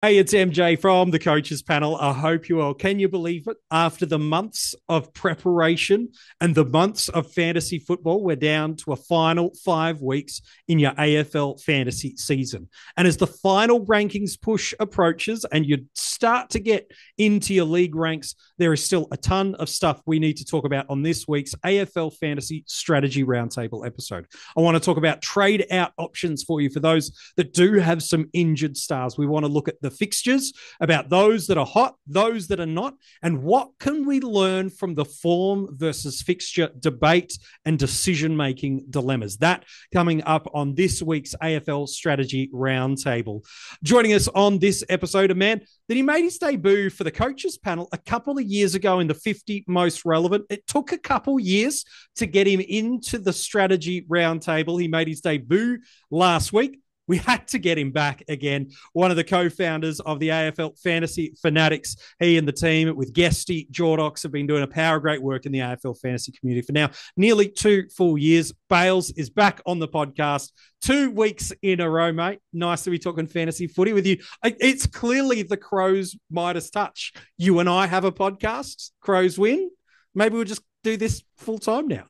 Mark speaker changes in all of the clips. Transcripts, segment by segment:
Speaker 1: Hey, it's MJ from the coaches panel. I hope you all. Can you believe it? After the months of preparation and the months of fantasy football, we're down to a final 5 weeks in your AFL fantasy season. And as the final rankings push approaches and you start to get into your league ranks, there is still a ton of stuff we need to talk about on this week's AFL Fantasy Strategy Roundtable episode. I want to talk about trade out options for you for those that do have some injured stars. We want to look at the fixtures, about those that are hot, those that are not, and what can we learn from the form versus fixture debate and decision-making dilemmas. That coming up on this week's AFL Strategy Roundtable. Joining us on this episode, a man that he made his debut for the coaches panel a couple of years ago in the 50 most relevant. It took a couple years to get him into the strategy roundtable. He made his debut last week. We had to get him back again. One of the co-founders of the AFL Fantasy Fanatics. He and the team with Guesty Jordox have been doing a power of great work in the AFL fantasy community for now nearly 2 full years. Bales is back on the podcast 2 weeks in a row, mate. Nice to be talking fantasy footy with you. It's clearly the Crows Midas touch. You and I have a podcast. Crows win. Maybe we'll just do this full time now.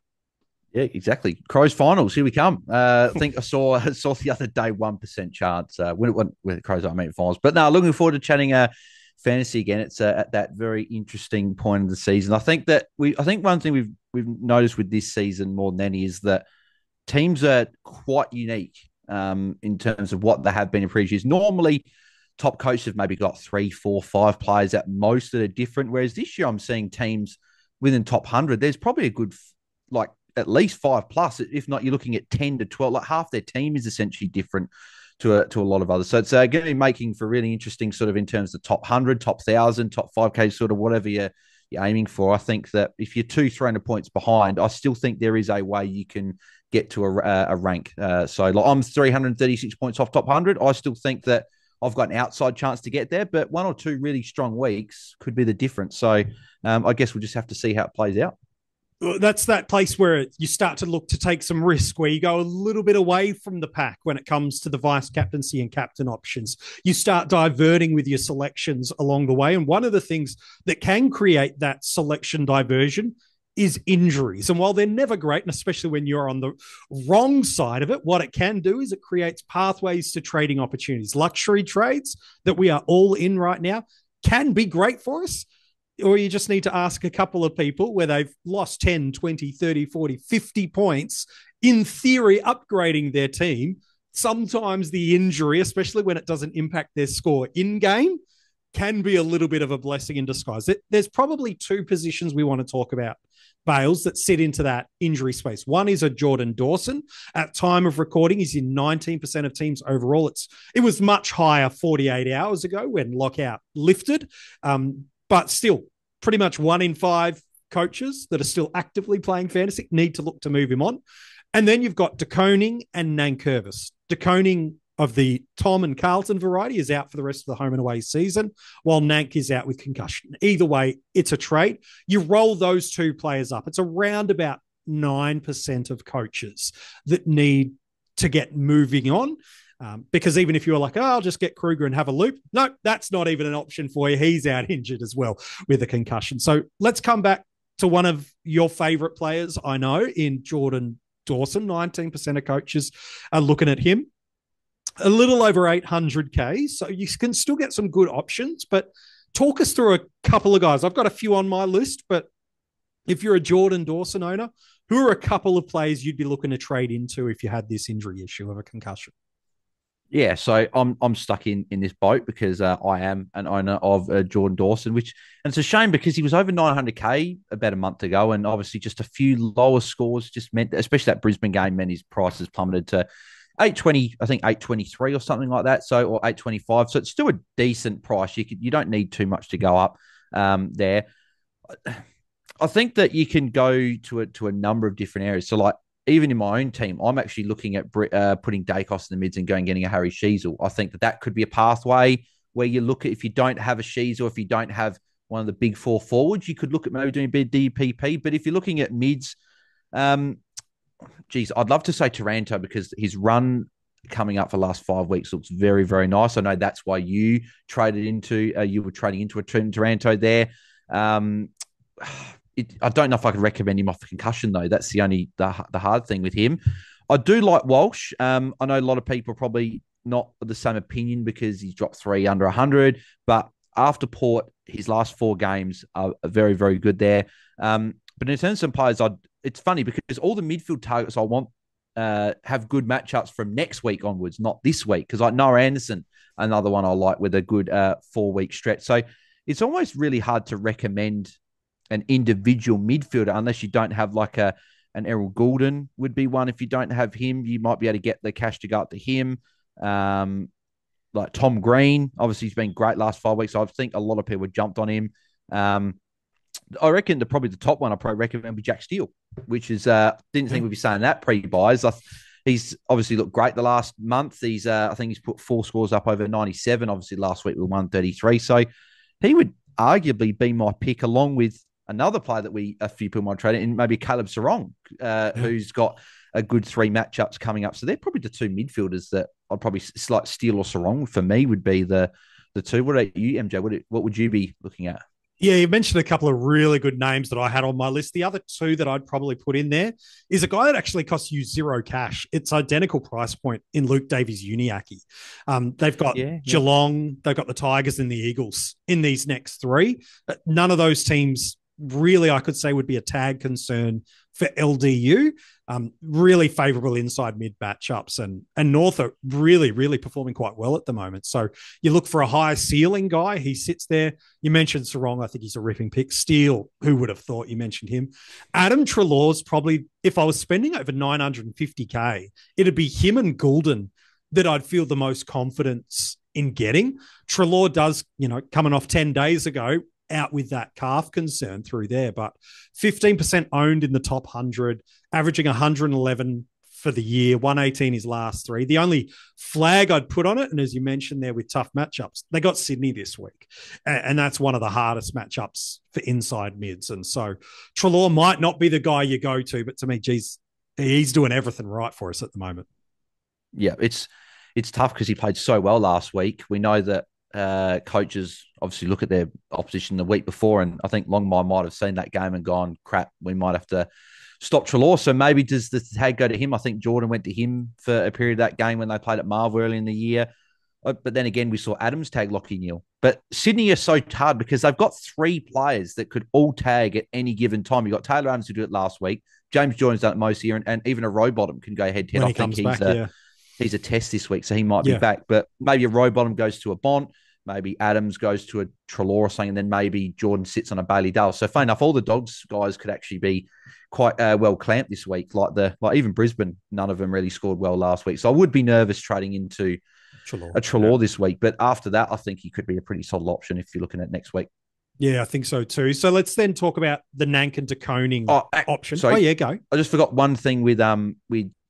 Speaker 2: Yeah, exactly. Crows finals. Here we come. I think I saw the other day 1% chance when it went with the Crows. I mean finals, but now looking forward to chatting fantasy again. It's at that very interesting point of the season. I think one thing we've noticed with this season more than any is that teams are quite unique in terms of what they have been in previous years. Normally, top coaches have maybe got 3, 4, 5 players at most that are different. Whereas this year, I'm seeing teams within top 100. There's probably a good at least 5 plus. If not, you're looking at 10 to 12. Like half their team is essentially different to a lot of others. So it's going to be making for really interesting sort of in terms of top 100, top 1,000, top 5K, sort of whatever you're aiming for. I think that if you're 300 points behind, I still think there is a way you can get to a rank. So like I'm 336 points off top 100. I still think that I've got an outside chance to get there, but 1 or 2 really strong weeks could be the difference. So I guess we'll just have to see how it plays out.
Speaker 1: That's that place where you start to look to take some risk, where you go a little bit away from the pack when it comes to the vice captaincy and captain options. You start diverting with your selections along the way. And one of the things that can create that selection diversion is injuries. And while they're never great, and especially when you're on the wrong side of it, what it can do is it creates pathways to trading opportunities. Luxury trades that we are all in right now can be great for us, or you just need to ask a couple of people where they've lost 10, 20, 30, 40, 50 points, in theory, upgrading their team. Sometimes the injury, especially when it doesn't impact their score in game, can be a little bit of a blessing in disguise. There's probably 2 positions we want to talk about, Bales, that sit into that injury space. One is a Jordan Dawson. At time of recording, he's in 19% of teams overall. It was much higher 48 hours ago when lockout lifted. But still, pretty much 1 in 5 coaches that are still actively playing fantasy need to look to move him on. And then you've got Koning and Nankervis. Koning of the Tom and Carlton variety is out for the rest of the home and away season, while Nank is out with concussion. Either way, it's a trade. You roll those 2 players up. It's around about 9% of coaches that need to get moving on. Because even if you're like, oh, I'll just get Kruger and have a loop. No, that's not even an option for you. He's out injured as well with a concussion. So let's come back to one of your favorite players, I know, in Jordan Dawson. 19% of coaches are looking at him. A little over 800K. So you can still get some good options, but talk us through a couple of guys. I've got a few on my list, but if you're a Jordan Dawson owner, who are a couple of players you'd be looking to trade into if you had this injury issue of a concussion?
Speaker 2: Yeah, so I'm stuck in this boat because I am an owner of Jordan Dawson, and it's a shame because he was over 900K about a month ago, and obviously just a few lower scores just meant, especially that Brisbane game, meant his prices plummeted to 820, I think 823 or something like that, so or 825. So it's still a decent price. You don't need too much to go up there. I think that you can go to a number of different areas. So like, even in my own team, I'm actually looking at putting Dacos in the mids and getting a Harry Sheezel. I think that could be a pathway where you look at, if you don't have a Sheezel, if you don't have one of the big 4 forwards, you could look at maybe doing a bit of DPP. But if you're looking at mids, I'd love to say Taranto because his run coming up for the last 5 weeks looks very, very nice. I know that's why you traded into you were trading into a Taranto there. I don't know if I could recommend him off the concussion though. That's the hard thing with him. I do like Walsh. I know a lot of people are probably not of the same opinion because he's dropped 3 under 100, but after Port, his last 4 games are very, very good there. But in terms of some players, it's funny because all the midfield targets I want have good matchups from next week onwards, not this week. Because like Noah Anderson, another one I like with a good 4-week stretch. So it's almost really hard to recommend an individual midfielder unless you don't have like an Errol Goulden would be one. If you don't have him, you might be able to get the cash to go up to him. Like Tom Green, obviously he's been great last 5 weeks. So I think a lot of people jumped on him. I reckon probably the top one I probably recommend would be Jack Steele, which is didn't think we'd be saying that pre-buys. He's obviously looked great the last month. I think he's put 4 scores up over 97. Obviously last week we were 133. So he would arguably be my pick along with another player that a few people might trade in, maybe Caleb Serong, who's got a good 3 matchups coming up. So they're probably the 2 midfielders that I'd probably like Steele or Serong for me would be the 2. What about you, MJ? What would you be looking at?
Speaker 1: Yeah, you mentioned a couple of really good names that I had on my list. The other 2 that I'd probably put in there is a guy that actually costs you 0 cash. It's identical price point in Luke Davies-Uniacke. They've got Geelong, they've got the Tigers and the Eagles in these next 3. None of those teams really, I could say, would be a tag concern for LDU. Really favourable inside mid matchups, and North are really, really performing quite well at the moment. So you look for a high ceiling guy. He sits there. You mentioned Serong. I think he's a ripping pick. Steele, who would have thought you mentioned him? Adam Treloar's probably, if I was spending over 950K, it'd be him and Goulden that I'd feel the most confidence in getting. Treloar does, coming off 10 days ago, out with that calf concern through there, but 15% owned in the top 100, averaging 111 for the year, 118 his last 3. The only flag I'd put on it, and as you mentioned there with tough matchups, they got Sydney this week, and that's one of the hardest matchups for inside mids. And so Treloar might not be the guy you go to, but to me, geez, he's doing everything right for us at the moment.
Speaker 2: Yeah, it's tough because he played so well last week. We know that coaches obviously look at their opposition the week before, and I think Longmire might have seen that game and gone, crap, we might have to stop Treloar. So maybe does the tag go to him? I think Jordan went to him for a period of that game when they played at Marvel early in the year. But then again, we saw Adams tag Lockie Neal. But Sydney are so hard because they've got 3 players that could all tag at any given time. You've got Taylor Adams who did it last week. James Jordan's done it most here, and even a Rowbottom can go head-to-head. I think he's a test this week, so he might be back. But maybe a Rowbottom goes to a Bont. Maybe Adams goes to a Treloar or something, and then maybe Jordan sits on a Bailey Dale. So fair enough, all the Dogs guys could actually be quite well clamped this week. Like even Brisbane, none of them really scored well last week. So I would be nervous trading into a Treloar this week. But after that, I think he could be a pretty solid option if you're looking at next week.
Speaker 1: Yeah, I think so too. So let's then talk about the Nankin to Koning option.
Speaker 2: Sorry,
Speaker 1: go.
Speaker 2: I just forgot one thing with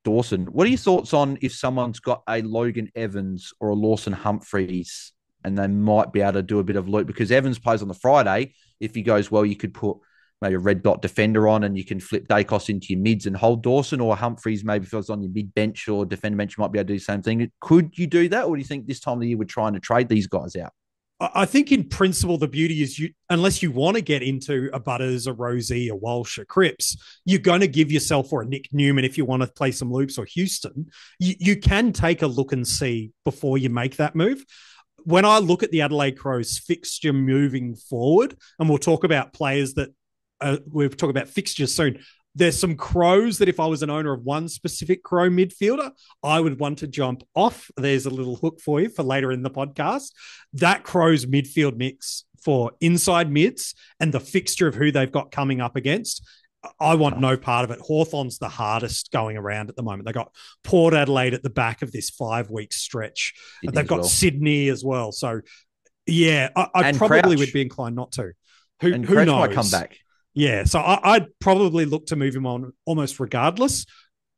Speaker 2: Dawson. What are your thoughts on if someone's got a Logan Evans or a Lawson Humphreys and they might be able to do a bit of loot? Because Evans plays on the Friday. If he goes well, you could put maybe a red dot defender on and you can flip Dacos into your mids and hold Dawson, or Humphreys maybe if it was on your mid bench or defender bench, you might be able to do the same thing. Could you do that? Or do you think this time of the year we're trying to trade these guys out?
Speaker 1: I think in principle, the beauty is unless you want to get into a Butters, a Rosie, a Walsh, a Cripps, you're going to give yourself, or a Nick Newman if you want to play some loops, or Houston, you can take a look and see before you make that move. When I look at the Adelaide Crows fixture moving forward, and we'll talk about players that we'll talk about fixtures soon, there's some Crows that if I was an owner of one specific Crow midfielder, I would want to jump off. There's a little hook for you for later in the podcast. That Crows midfield mix for inside mids and the fixture of who they've got coming up against, I want no part of it. Hawthorn's the hardest going around at the moment. They got Port Adelaide at the back of this 5-week stretch. They've got Sydney as well. So, yeah, I probably
Speaker 2: Crouch
Speaker 1: would be inclined not to. Who
Speaker 2: Crouch
Speaker 1: knows?
Speaker 2: might come back.
Speaker 1: Yeah, so I'd probably look to move him on almost regardless.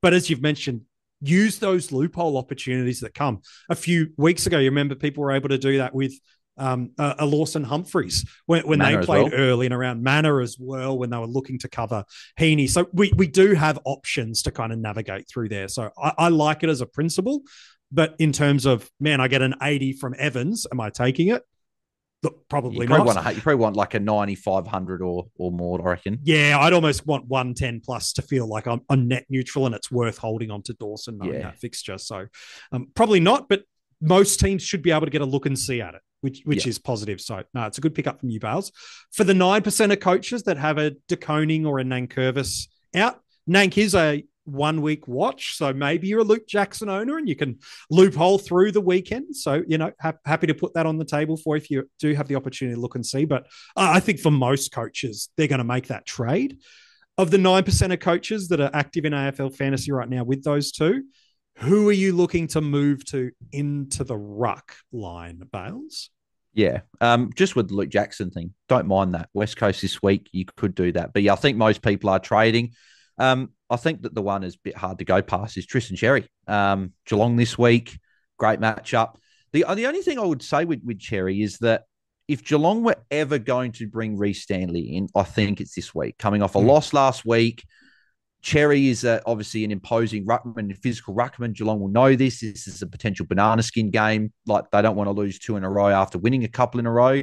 Speaker 1: But as you've mentioned, use those loophole opportunities that come. A few weeks ago, you remember people were able to do that with a Lawson Humphreys when they played early and around Manor as well when they were looking to cover Heaney. So we do have options to kind of navigate through there. So I like it as a principle, But in terms of, man, I get an 80 from Evans, am I taking it? Look, probably not.
Speaker 2: You probably want like a 9,500 or more, I reckon.
Speaker 1: Yeah, I'd almost want 110 plus to feel like I'm net neutral and it's worth holding on to Dawson knowing that fixture. So probably not, but most teams should be able to get a look and see at it, which is positive. So no, it's a good pickup from you, Bales. For the 9% of coaches that have a Koning or a Nankervis out, Nank is a 1 week watch. So maybe you're a Luke Jackson owner and you can loophole through the weekend. So, happy to put that on the table for if you do have the opportunity to look and see. But I think for most coaches, they're going to make that trade. Of the 9% of coaches that are active in AFL fantasy right now with those two, who are you looking to move to into the ruck line, Bales?
Speaker 2: Yeah, just with the Luke Jackson thing, don't mind that. West Coast this week, you could do that. But yeah, I think most people are trading. I think that the one is a bit hard to go past is Tristan Cherry. Geelong this week, great matchup. The only thing I would say with Cherry is that if Geelong were ever going to bring Reece Stanley in, I think it's this week. Coming off a loss last week, Cherry is obviously an imposing ruckman, physical ruckman. Geelong will know this. This is a potential banana skin game. Like they don't want to lose 2 in a row after winning a couple in a row.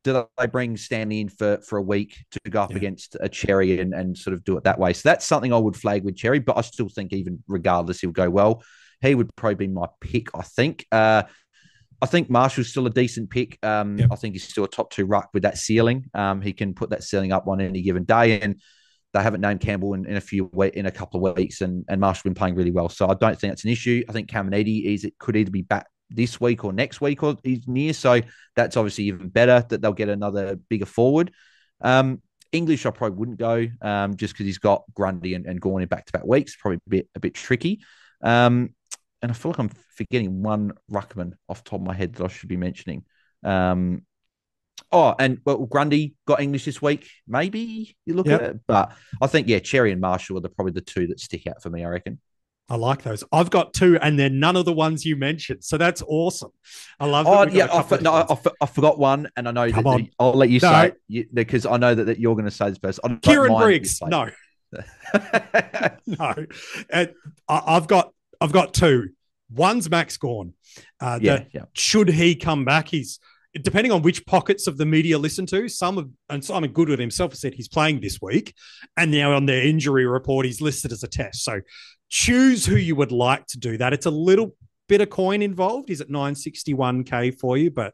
Speaker 2: Do they bring Stanley in for a week to go up against a Cherry and sort of do it that way? So that's something I would flag with Cherry, but I still think even regardless, he'll go well. He would probably be my pick, I think. I think Marshall's still a decent pick. I think he's still a top 2 ruck with that ceiling. He can put that ceiling up on any given day, and they haven't named Campbell in a couple of weeks, and Marshall's been playing really well. So I don't think that's an issue. I think Caminiti could either be back this week or next week or he's near. So that's obviously even better that they'll get another bigger forward. English, I probably wouldn't go just because he's got Grundy and Gorn in back-to-back weeks. Probably a bit tricky. And I feel like I'm forgetting one ruckman off the top of my head that I should be mentioning. Grundy got English this week. Maybe you look at it. But I think, Cherry and Marshall are probably the two that stick out for me, I reckon.
Speaker 1: I like those. I've got 2, and they're none of the ones you mentioned. So that's awesome. I love that.
Speaker 2: I forgot one, and I know I'll let you say it because I know that you're going to say this first.
Speaker 1: Kieran Briggs. No. No. I've got 2. One's Max Gawn. Should he come back, he's depending on which pockets of the media listen to, and Simon Goodwin himself said he's playing this week, and now on their injury report, he's listed as a test. So choose who you would like to do that. It's a little bit of coin involved. He's at 961K for you, but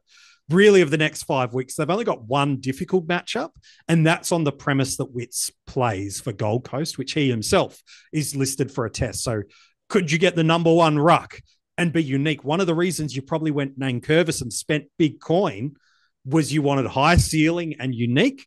Speaker 1: really of the next 5 weeks, they've only got one difficult matchup, and that's on the premise that Witts plays for Gold Coast, which he himself is listed for a test. So could you get the number 1 ruck and be unique? One of the reasons you probably went Nankervis and spent big coin was you wanted high ceiling and unique.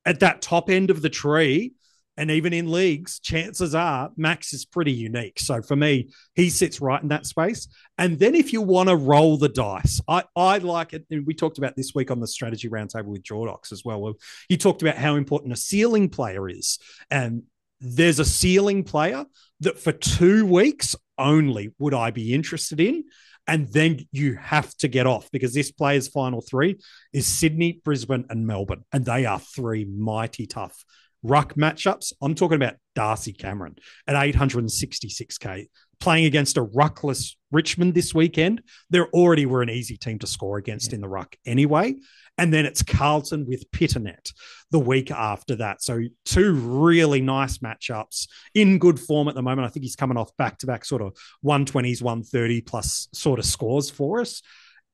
Speaker 1: At that top end of the tree, and even in leagues, chances are Max is pretty unique. So for me, he sits right in that space. And then if you want to roll the dice, I like it. And we talked about this week on the strategy roundtable with Jordox as well. He talked about how important a ceiling player is. And there's a ceiling player that for 2 weeks only would I be interested in. And then you have to get off because this player's final 3 is Sydney, Brisbane, and Melbourne. And they are 3 mighty tough ruck matchups. I'm talking about Darcy Cameron at 866K playing against a ruckless Richmond this weekend. They already were an easy team to score against in the ruck anyway. And then it's Carlton with Pitternet the week after that. So 2 really nice matchups in good form at the moment. I think he's coming off back-to-back sort of 120s, 130 plus sort of scores for us.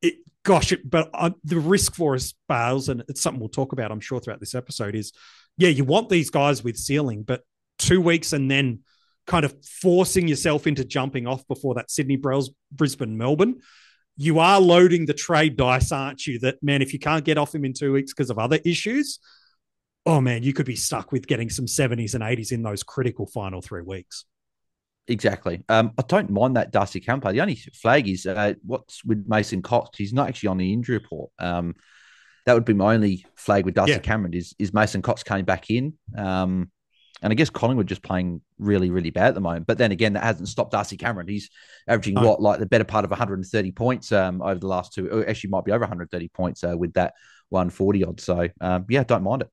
Speaker 1: The risk for us, Bales, and it's something we'll talk about, I'm sure, throughout this episode is, you want these guys with ceiling, but 2 weeks and then kind of forcing yourself into jumping off before that Sydney, Brisbane, Melbourne, you are loading the trade dice, aren't you? That, man, if you can't get off him in 2 weeks because of other issues, oh, man, you could be stuck with getting some 70s and 80s in those critical final 3 weeks.
Speaker 2: Exactly. I don't mind that Darcy Cameron. The only flag is what's with Mason Cox. He's not actually on the injury report. That would be my only flag with Darcy Cameron is Mason Cox came back in. And I guess Collingwood just playing really, really bad at the moment. But then again, that hasn't stopped Darcy Cameron. He's averaging the better part of 130 points over the last 2, or actually might be over 130 points with that 140 odd. So don't mind it.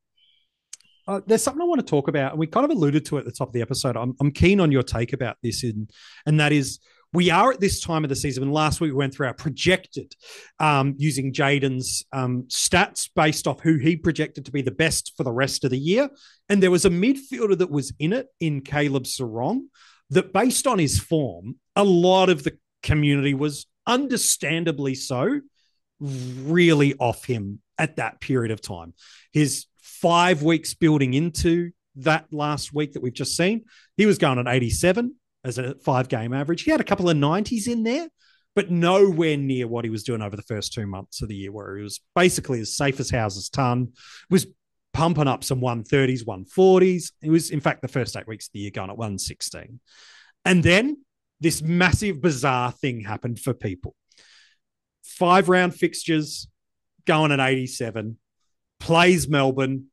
Speaker 1: There's something I want to talk about, and we kind of alluded to it at the top of the episode. I'm keen on your take about this, and that is we are at this time of the season, and last week we went through our projected using Jaden's stats based off who he projected to be the best for the rest of the year. And there was a midfielder that was in it in Caleb Serong that, based on his form, a lot of the community was understandably so really off him at that period of time. His 5 weeks building into that last week that we've just seen, he was going at 87 as a 5-game average. He had a couple of 90s in there, but nowhere near what he was doing over the first 2 months of the year, where he was basically as safe as houses ton, was pumping up some 130s, 140s. It was, in fact, the first 8 weeks of the year going at 116. And then this massive, bizarre thing happened for people. 5-round fixtures, going at 87, plays Melbourne,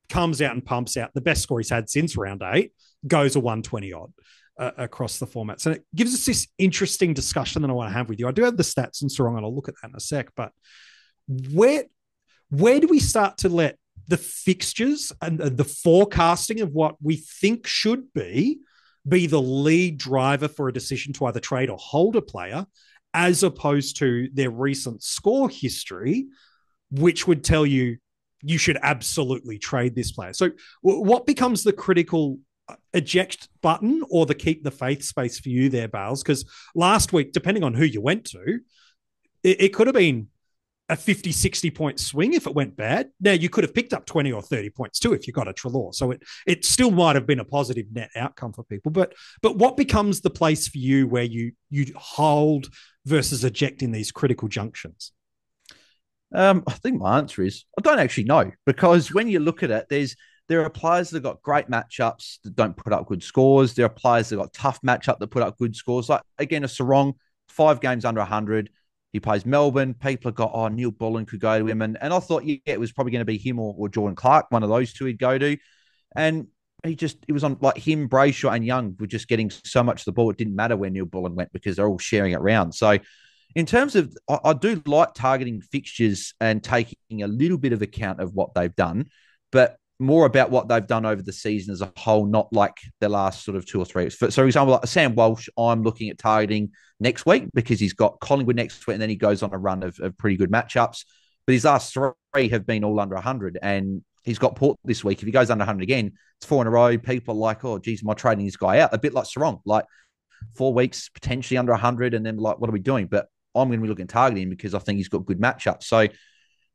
Speaker 1: comes out and pumps out the best score he's had since round 8, goes a 120 odd across the formats. And it gives us this interesting discussion that I want to have with you. I do have the stats and Serong, and I'll look at that in a sec, but where do we start to let the fixtures and the forecasting of what we think should be the lead driver for a decision to either trade or hold a player, as opposed to their recent score history, which would tell you you should absolutely trade this player? So what becomes the critical eject button or the keep the faith space for you there, Bales? Because last week, depending on who you went to, it could have been a 50, 60 point swing if it went bad. Now, you could have picked up 20 or 30 points too if you got a Treloar. So it still might have been a positive net outcome for people. But what becomes the place for you where you hold versus eject in these critical junctions?
Speaker 2: I think my answer is I don't actually know, because when you look at it, there are players that got great matchups that don't put up good scores. There are players that got tough matchup that put up good scores. Like, again, a Serong, 5 games under 100. He plays Melbourne. People have got, Neil Bullen could go to him. And I thought, it was probably going to be him or Jordan Clark, one of those two he'd go to. And it was on, like, him, Brayshaw and Young were just getting so much of the ball. It didn't matter where Neil Bullen went because they're all sharing it around. So in terms of, I do like targeting fixtures and taking a little bit of account of what they've done, but more about what they've done over the season as a whole, not like the last sort of 2 or 3 weeks. So, for example, like Sam Walsh, I'm looking at targeting next week because he's got Collingwood next week, and then he goes on a run of pretty good matchups. But his last 3 have been all under 100, and he's got Port this week. If he goes under 100 again, it's 4 in a row. People are like, oh, geez, am I trading this guy out? A bit like Serong, like 4 weeks potentially under 100, and then like, what are we doing? But I'm going to be looking at targeting because I think he's got good matchups. So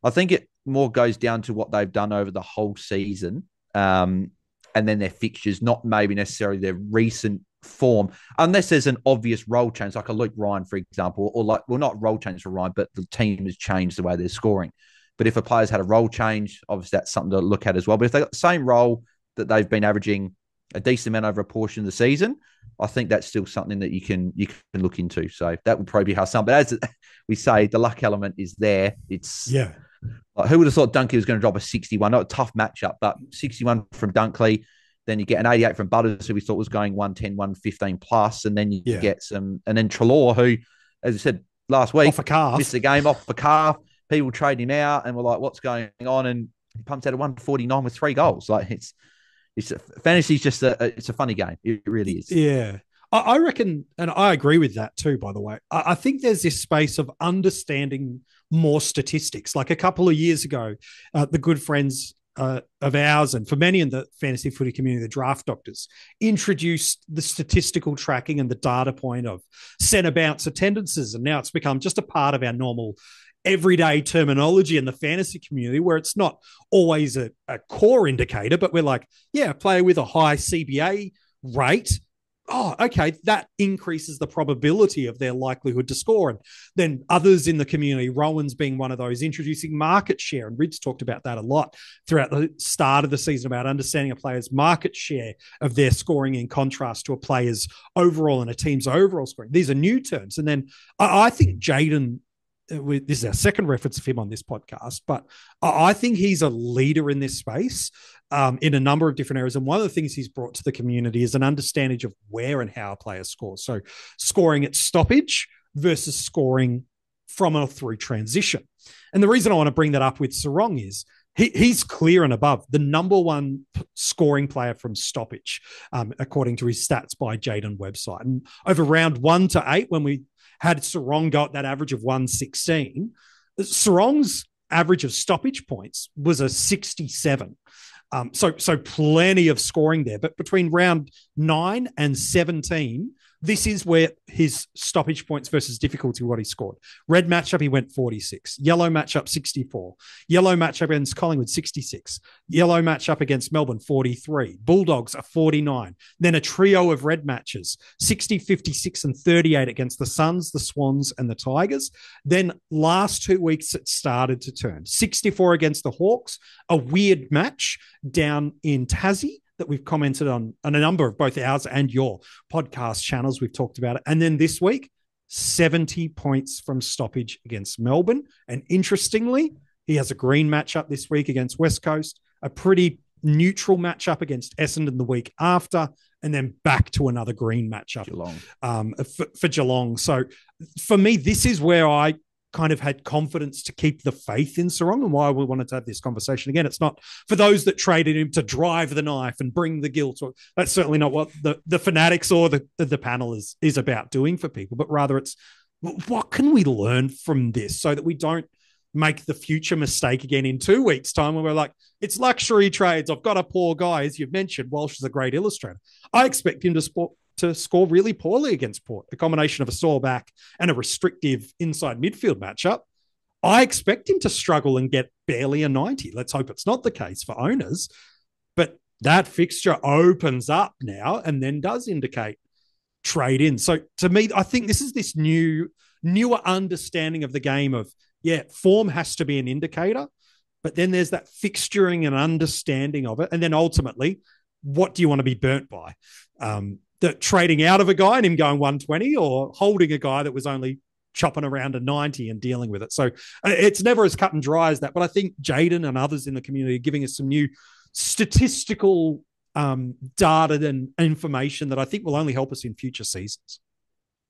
Speaker 2: I think it more goes down to what they've done over the whole season, and then their fixtures, not maybe necessarily their recent form, unless there's an obvious role change, like a Luke Ryan, for example, or like, well, not role change for Ryan, but the team has changed the way they're scoring. But if a player's had a role change, obviously that's something to look at as well. But if they've got the same role that they've been averaging a decent amount over a portion of the season, I think that's still something that you can look into. So that would probably be how some. But as we say, the luck element is there. It's like, who would have thought Dunkley was going to drop a 61? Not a tough matchup, but 61 from Dunkley. Then you get an 88 from Butters, who we thought was going 110, 115 plus, and then you get some. And then Treloar, who, as I said last week,
Speaker 1: off a calf,
Speaker 2: missed the game off a calf. People trade him out, and we're like, "What's going on?" And he pumps out a 149 with 3 goals. Like it's fantasy's just it's a funny game. It really is.
Speaker 1: Yeah. I reckon, and I agree with that too, by the way. I think there's this space of understanding more statistics. Like a couple of years ago, the good friends of ours, and for many in the fantasy footy community, the draft doctors, introduced the statistical tracking and the data point of centre bounce attendances. And now it's become just a part of our normal everyday terminology in the fantasy community, where it's not always a core indicator, but we're like, a player with a high CBA rate, oh, okay, that increases the probability of their likelihood to score. And then others in the community, Rowan's being one of those, introducing market share. And Rid's talked about that a lot throughout the start of the season, about understanding a player's market share of their scoring in contrast to a player's overall and a team's overall scoring. These are new terms. And then I think Jaden, this is our second reference of him on this podcast, but I think he's a leader in this space in a number of different areas. And one of the things he's brought to the community is an understanding of where and how a player scores. So scoring at stoppage versus scoring from or through transition. And the reason I want to bring that up with Serong is He's clear and above the number one scoring player from stoppage, according to his stats by Jaden website. And over round 1 to 8, when we had Serong go at that average of 116, Serong's average of stoppage points was a 67. So plenty of scoring there. But between round 9 and 17, this is where his stoppage points versus difficulty, what he scored. Red matchup, he went 46. Yellow matchup, 64. Yellow matchup against Collingwood, 66. Yellow matchup against Melbourne, 43. Bulldogs are 49. Then a trio of red matches, 60, 56, and 38 against the Suns, the Swans, and the Tigers. Then last 2 weeks, it started to turn. 64 against the Hawks, a weird match down in Tassie that we've commented on a number of both ours and your podcast channels. We've talked about it. And then this week, 70 points from stoppage against Melbourne. And interestingly, he has a green matchup this week against West Coast, a pretty neutral matchup against Essendon the week after, and then back to another green matchup for Geelong. So for me, this is where I kind of had confidence to keep the faith in Serong, and why we wanted to have this conversation again. It's not for those that traded him to drive the knife and bring the guilt. That's certainly not what the Fanatics or the panel is about doing for people, but rather it's what can we learn from this so that we don't make the future mistake again in 2 weeks' time when we're like, it's luxury trades. I've got a poor guy, as you've mentioned. Walsh is a great illustrator. I expect him to score really poorly against Port. The combination of a sore back and a restrictive inside midfield matchup, I expect him to struggle and get barely a 90. Let's hope it's not the case for owners. But that fixture opens up now and then does indicate trade in. So to me, I think this is this newer understanding of the game of, form has to be an indicator, but then there's that fixturing and understanding of it. And then ultimately, what do you want to be burnt by? That trading out of a guy and him going 120, or holding a guy that was only chopping around a 90 and dealing with it. So it's never as cut and dry as that. But I think Jaden and others in the community are giving us some new statistical data and information that I think will only help us in future seasons.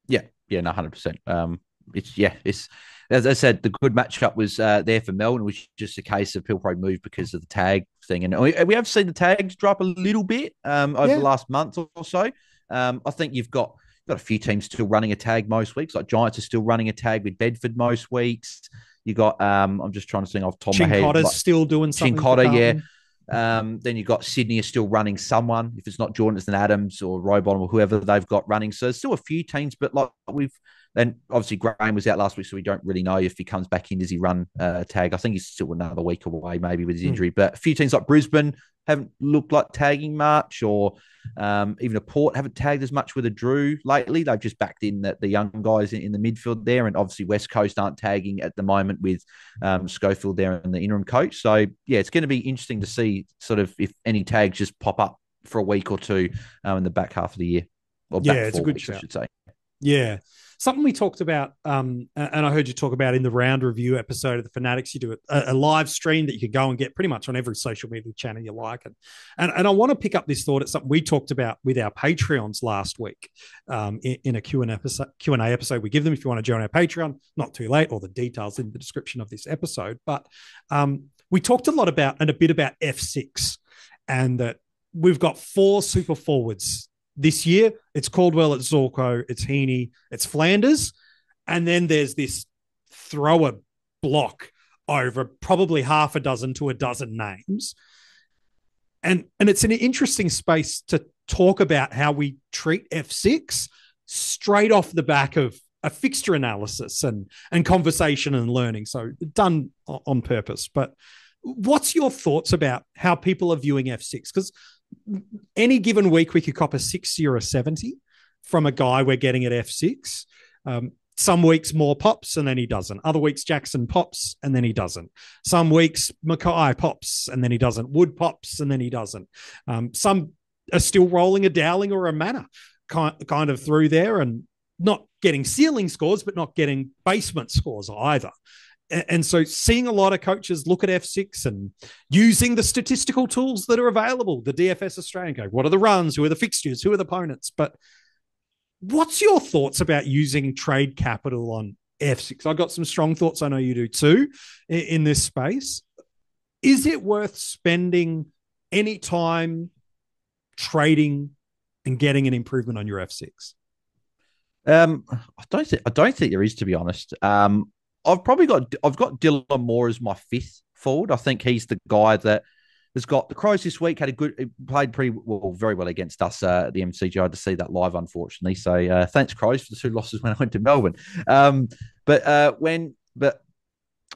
Speaker 2: No, 100%. It's as I said, the good matchup was there for Melbourne, which is just a case of people probably moved because of the tag thing. And we have seen the tags drop a little bit over the last month or so. I think you've got a few teams still running a tag most weeks. Like Giants are still running a tag with Bedford most weeks. You got I'm just trying to think off the top of my head.
Speaker 1: Chincotta's still doing something.
Speaker 2: Chincotta, then you've got Sydney is still running someone. If it's not Jordan, it's an Adams or Rowbottom or whoever they've got running. So there's still a few teams, but like then obviously Graham was out last week, so we don't really know if he comes back in. Does he run a tag? I think he's still another week away, maybe with his injury. But a few teams like Brisbane haven't looked like tagging much, or even a Port haven't tagged as much with a Drew lately. They've just backed in the young guys in the midfield there, and obviously West Coast aren't tagging at the moment with Schofield there and the interim coach. So yeah, it's going to be interesting to see sort of if any tags just pop up for a week or two in the back half of the year. Or back
Speaker 1: it's a good
Speaker 2: weeks, I should say.
Speaker 1: Yeah. Something we talked about, and I heard you talk about in the round review episode of the Fanatics. You do a live stream that you can go and get pretty much on every social media channel you like. And I want to pick up this thought. It's something we talked about with our Patreons last week in a Q&A episode. We give them if you want to join our Patreon, not too late, all the details in the description of this episode. But we talked a lot about and a bit about F6, and that we've got 4 super forwards this year. It's Caldwell, it's Zorko, it's Heaney, it's Flanders. And then there's this thrower block over probably half a dozen to a dozen names. And it's an interesting space to talk about how we treat F6 straight off the back of a fixture analysis and conversation and learning. So done on purpose. But what's your thoughts about how people are viewing F6? Because any given week, we could cop a 60 or a 70 from a guy we're getting at F6. Some weeks more pops and then he doesn't. Other weeks Jackson pops and then he doesn't. Some weeks Mackay pops and then he doesn't. Wood pops and then he doesn't. Some are still rolling a Dowling or a Manor kind of through there and not getting ceiling scores, but not getting basement scores either. And so seeing a lot of coaches look at F6 and using the statistical tools that are available, the DFS Australian go, what are the runs? Who are the fixtures? Who are the opponents? But what's your thoughts about using trade capital on F6? I've got some strong thoughts. I know you do too in this space. Is it worth spending any time trading and getting an improvement on your F6?
Speaker 2: I don't think there is, to be honest. I've got Dylan Moore as my fifth forward. I think he's the guy that has got the Crows this week. Played pretty well, very well against us at the MCG. I had to see that live, unfortunately. So thanks, Crows, for the 2 losses when I went to Melbourne. But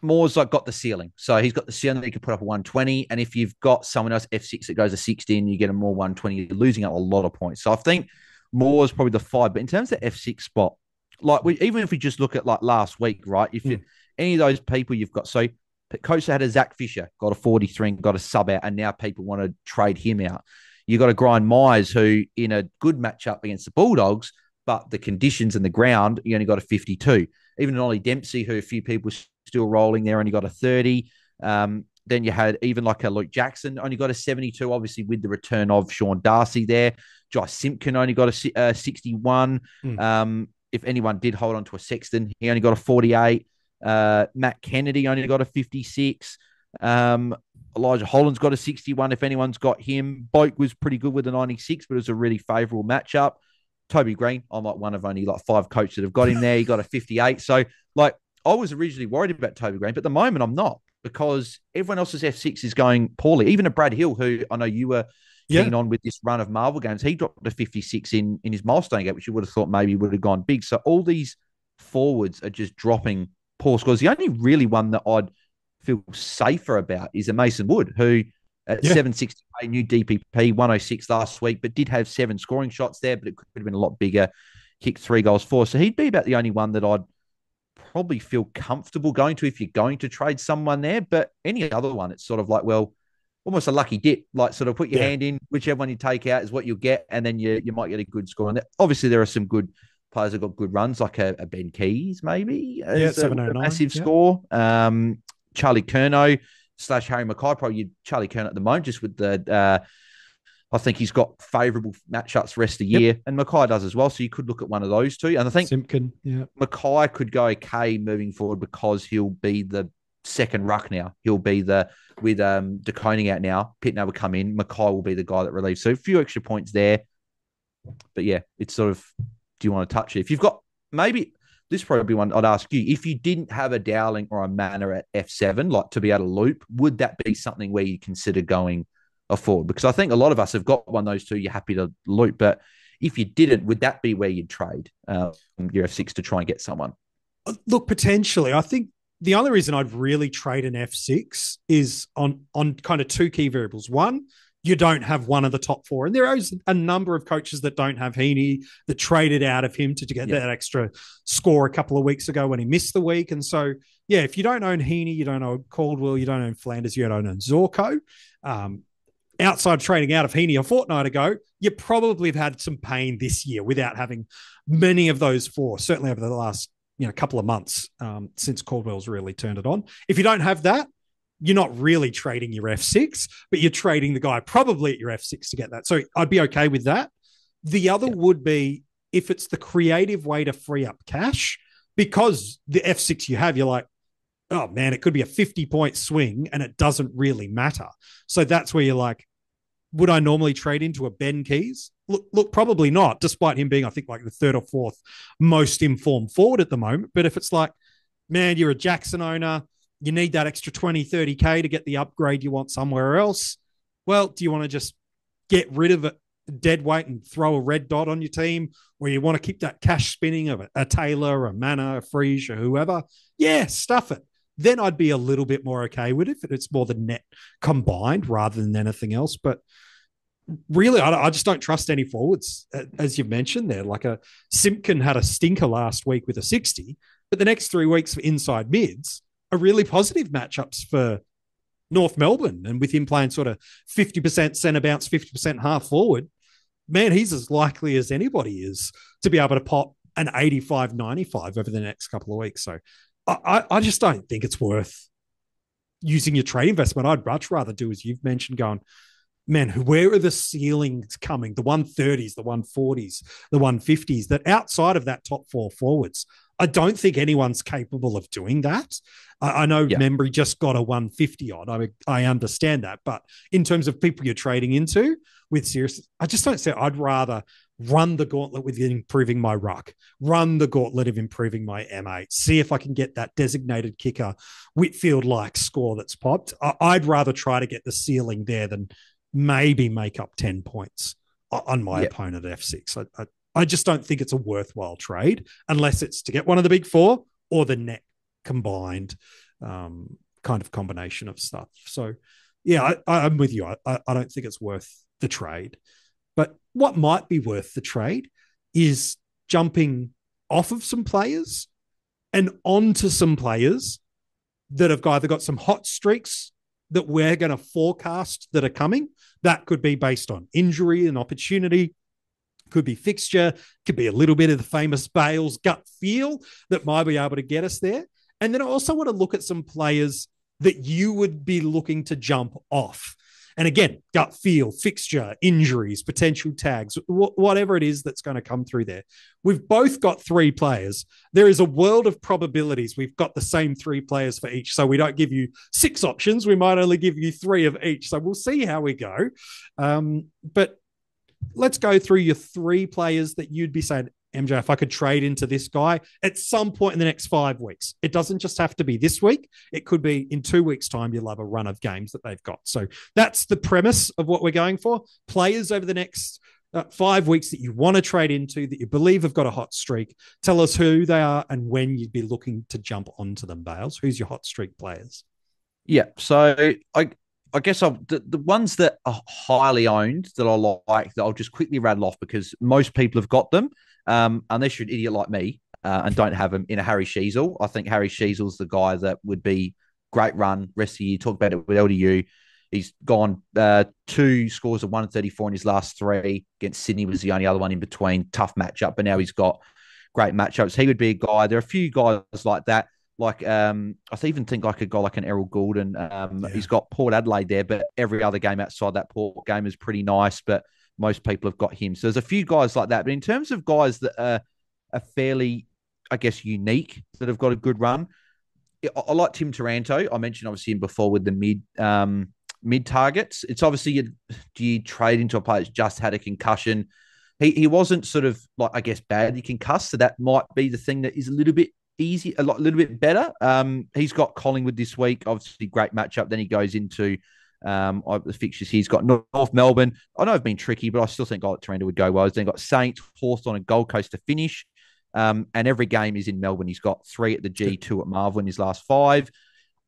Speaker 2: Moore's got the ceiling. So he's got the ceiling that he can put up a 120. And if you've got someone else, F6, that goes to 60 and you get a more 120, you're losing out a lot of points. So I think Moore's probably the 5. But in terms of F6 spot, even if we just look at last week, right? If any of those people you've got, so Coach had a Zach Fisher, got a 43 and got a sub out, and now people want to trade him out. You got a Grind Myers, who in a good matchup against the Bulldogs, but the conditions and the ground, you only got a 52. Even an Ollie Dempsey, who a few people still rolling there, only got a 30. Then you had even like a Luke Jackson, only got a 72, obviously with the return of Sean Darcy there. Josh Simpkin only got a 61. If anyone did hold on to a Sexton, he only got a 48. Matt Kennedy only got a 56. Elijah Holland's got a 61 if anyone's got him. Boak was pretty good with a 96, but it was a really favourable matchup. Toby Green, I'm one of only 5 coaches that have got him there. He got a 58. So I was originally worried about Toby Green, but at the moment I'm not, because everyone else's F6 is going poorly. Even a Brad Hill, who I know you were keen on with this run of Marvel games, he dropped a 56 in his milestone game, which you would have thought maybe would have gone big. So all these forwards are just dropping poor scores. The only really one that I'd feel safer about is a Mason Wood, who at 768 new DPP, 106 last week, but did have 7 scoring shots there, but it could have been a lot bigger. Kicked 3 goals for. So he'd be about the only one that I'd probably feel comfortable going to if you're going to trade someone there. But any other one, it's sort of almost a lucky dip. Sort of put your hand in, whichever one you take out is what you'll get, and then you might get a good score. And obviously there are some good players that got good runs, like a Ben Keys, maybe.
Speaker 1: Yeah, 709.
Speaker 2: A massive score. Charlie Curnow / Harry Mackay, probably Charlie Curnow at the moment, just with the I think he's got favourable matchups the rest of the year, and Mackay does as well. So you could look at one of those two. And I think
Speaker 1: Simpkin,
Speaker 2: Mackay could go okay moving forward, because he'll be the second ruck now. He'll be with De Koning out now. Pitner will come in. Mackay will be the guy that relieves. So a few extra points there. But yeah, it's sort of, do you want to touch it? If you've got, maybe this probably be one I'd ask you. If you didn't have a Dowling or a Manor at F7, to be able to loop, would that be something where you consider going a forward? Because I think a lot of us have got one of those two. You're happy to loop, but if you didn't, would that be where you'd trade your F6 to try and get someone?
Speaker 1: Look, potentially. I think the only reason I'd really trade an F6 is on kind of 2 key variables. One, you don't have one of the top 4. And there is a number of coaches that don't have Heaney, that traded out of him to get that extra score a couple of weeks ago when he missed the week. And so, if you don't own Heaney, you don't own Caldwell, you don't own Flanders, you don't own Zorko. Outside of trading out of Heaney a fortnight ago, you probably have had some pain this year without having many of those 4, certainly over the last couple of months since Caldwell's really turned it on. If you don't have that, you're not really trading your F6, but you're trading the guy probably at your F6 to get that. So I'd be okay with that. The other would be if it's the creative way to free up cash, because the F6 you have, you're like, oh man, it could be a 50-point swing and it doesn't really matter. So that's where you're like, would I normally trade into a Ben Keys? Look, probably not, despite him being, I think, the 3rd or 4th most informed forward at the moment. But if it's like, man, you're a Jackson owner, you need that extra 20, 30K to get the upgrade you want somewhere else. Well, do you want to just get rid of a dead weight and throw a red dot on your team, or you want to keep that cash spinning of a Taylor, a Manor, a Friese, or whoever? Yeah, stuff it. Then I'd be a little bit more okay with it if it's more the net combined rather than anything else. But really, I just don't trust any forwards, as you've mentioned there. A Simpkin had a stinker last week with a 60, but the next 3 weeks for inside mids are really positive matchups for North Melbourne. And with him playing sort of 50% centre bounce, 50% half forward, man, he's as likely as anybody is to be able to pop an 85-95 over the next couple of weeks. So I just don't think it's worth using your trade investment. I'd much rather do, as you've mentioned, going, man, where are the ceilings coming? The 130s, the 140s, the 150s, that outside of that top 4 forwards, I don't think anyone's capable of doing that. I know Membry just got a 150 on. I understand that. But in terms of people you're trading into with seriousness, I just don't say I'd rather run the gauntlet with improving my ruck, run the gauntlet of improving my M8, see if I can get that designated kicker Whitfield-like score that's popped. I'd rather try to get the ceiling there than maybe make up 10 points on my opponent at F6. I just don't think it's a worthwhile trade unless it's to get one of the big four or the net combined kind of combination of stuff. So, yeah, I'm with you. I don't think it's worth the trade. But what might be worth the trade is jumping off of some players and onto some players that have either got some hot streaks that we're going to forecast that are coming. That could be based on injury and opportunity, could be fixture, could be a little bit of the famous Bales gut feel that might be able to get us there. And then I also want to look at some players that you would be looking to jump off. And again, gut feel, fixture, injuries, potential tags, whatever it is that's going to come through there. We've both got three players. There is a world of probabilities. We've got the same three players for each. So we don't give you 6 options. We might only give you 3 of each. So we'll see how we go. But let's go through your 3 players that you'd be saying, MJ, if I could trade into this guy at some point in the next 5 weeks. It doesn't just have to be this week. It could be in 2 weeks' time, you'll have a run of games that they've got. So that's the premise of what we're going for. Players over the next 5 weeks that you want to trade into, that you believe have got a hot streak. Tell us who they are and when you'd be looking to jump onto them, Bales. Who's your hot streak players?
Speaker 2: Yeah, so I guess the ones that are highly owned that I like, that I'll just quickly rattle off because most people have got them. Unless you're an idiot like me and don't have him in a Harry Sheezel. I think Harry Sheezel's the guy that would be great run rest of the year. Talk about it with LDU. He's gone 2 scores of 134 in his last 3. Against Sydney was the only other one in between. Tough matchup, but now he's got great matchups. He would be a guy. There are a few guys like that. Like I even think like a guy like an Errol Goulden. He's got Port Adelaide there, but every other game outside that Port game is pretty nice. But most people have got him. So there's a few guys like that. But in terms of guys that are fairly, I guess, unique, that have got a good run, I like Tim Taranto. I mentioned obviously him before with the mid targets. It's obviously, do you trade into a player that's just had a concussion? He wasn't sort of like, I guess, badly concussed. So that might be the thing that is a little bit easy, a little bit better. He's got Collingwood this week. Obviously, great matchup. Then he goes into the fixtures. He's got North Melbourne. I know I've been tricky, but I still think Taranto would go well. He's then got Saints, Hawthorn, and Gold Coast to finish. And every game is in Melbourne. He's got 3 at the G, 2 at Marvel in his last 5.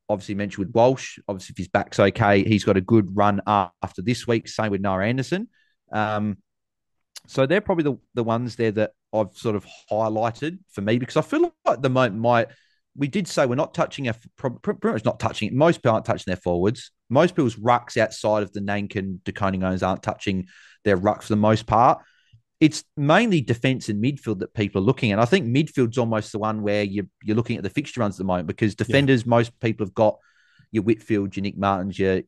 Speaker 2: Obviously mentioned with Walsh. Obviously, if his back's okay, he's got a good run after this week. Same with Noah Anderson. So they're probably the ones there that I've sort of highlighted for me because I feel like at the moment we did say we're not touching pretty much not touching it. Most people aren't touching their forwards. Most people's rucks outside of the Nankin, the Koning owners aren't touching their rucks for the most part. It's mainly defence and midfield that people are looking at. I think midfield's almost the one where you're looking at the fixture runs at the moment because defenders, most people have got your Whitfield, your Nick Martins, your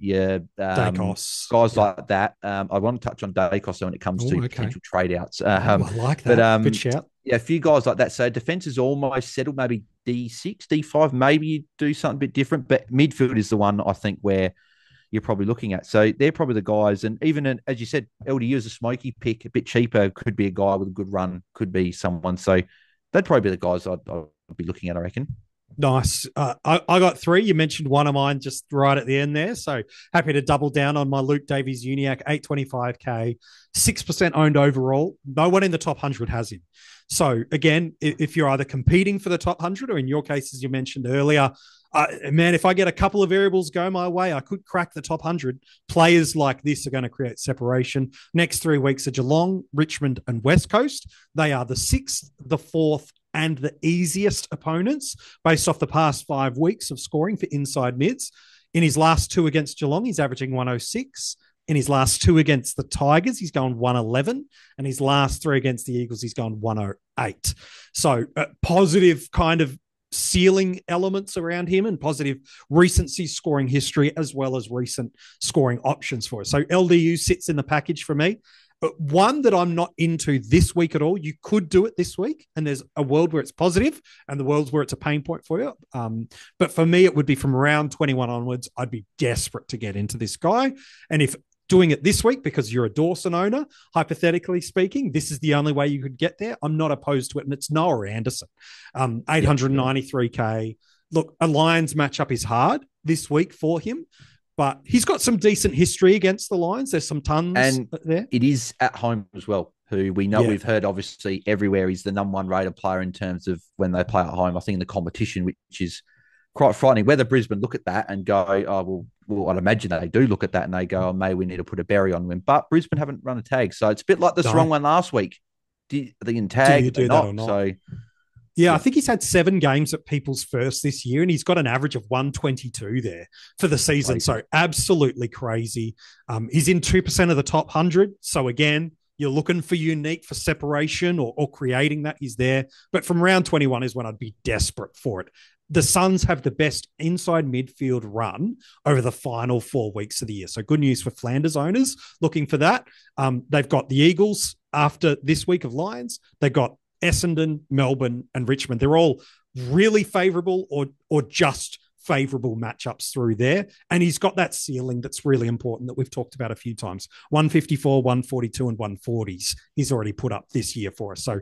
Speaker 1: Dacos,
Speaker 2: guys like that. I want to touch on Dacos when it comes to potential trade outs.
Speaker 1: I like that. But, good shout.
Speaker 2: Yeah, a few guys like that. So defense is almost settled, maybe D6, D5, maybe you do something a bit different. But midfield is the one I think where you're probably looking at. So they're probably the guys. And even, as you said, LDU is a smoky pick, a bit cheaper, could be a guy with a good run, could be someone. So they'd probably be the guys I'd be looking at, I reckon.
Speaker 1: Nice. I got 3. You mentioned one of mine just right at the end there. So happy to double down on my Luke Davies Uniac, 825K, 6% owned overall. No one in the top 100 has him. So again, if you're either competing for the top 100 or in your case, as you mentioned earlier, man, if I get a couple of variables go my way, I could crack the top 100. Players like this are going to create separation. Next 3 weeks are Geelong, Richmond and West Coast. They are the 6th, the 4th, and the easiest opponents based off the past 5 weeks of scoring for inside mids. In his last 2 against Geelong, he's averaging 106. In his last 2 against the Tigers, he's gone 111. And his last 3 against the Eagles, he's gone 108. So positive kind of ceiling elements around him and positive recency scoring history as well as recent scoring options for us. So LDU sits in the package for me. But one that I'm not into this week at all, you could do it this week, and there's a world where it's positive and the world where it's a pain point for you. But for me, it would be from round 21 onwards. I'd be desperate to get into this guy. And if doing it this week because you're a Dawson owner, hypothetically speaking, this is the only way you could get there, I'm not opposed to it. And it's Noah Anderson, 893K. Look, a Lions matchup is hard this week for him, but he's got some decent history against the Lions. There's some tons
Speaker 2: and
Speaker 1: there.
Speaker 2: It is at home as well, who we know we've heard obviously everywhere he's the number one rated player in terms of when they play at home. I think in the competition, which is quite frightening. Whether Brisbane look at that and go, oh, well, I'd imagine that they do look at that and they go, oh, maybe we need to put a berry on him. But Brisbane haven't run a tag. So it's a bit like the Serong one last week. Are they in tag?
Speaker 1: Do you do that or not?
Speaker 2: So...
Speaker 1: Yeah, I think he's had 7 games at People's First this year, and he's got an average of 122 there for the season. Crazy. So absolutely crazy. He's in 2% of the top 100. So again, you're looking for unique for separation or creating that. He's there. But from round 21 is when I'd be desperate for it. The Suns have the best inside midfield run over the final 4 weeks of the year. So good news for Flanders owners looking for that. They've got the Eagles after this week of Lions. They've got Essendon, Melbourne, and Richmond. They're all really favourable or just favourable matchups through there. And he's got that ceiling that's really important that we've talked about a few times. 154, 142, and 140s he's already put up this year for us. So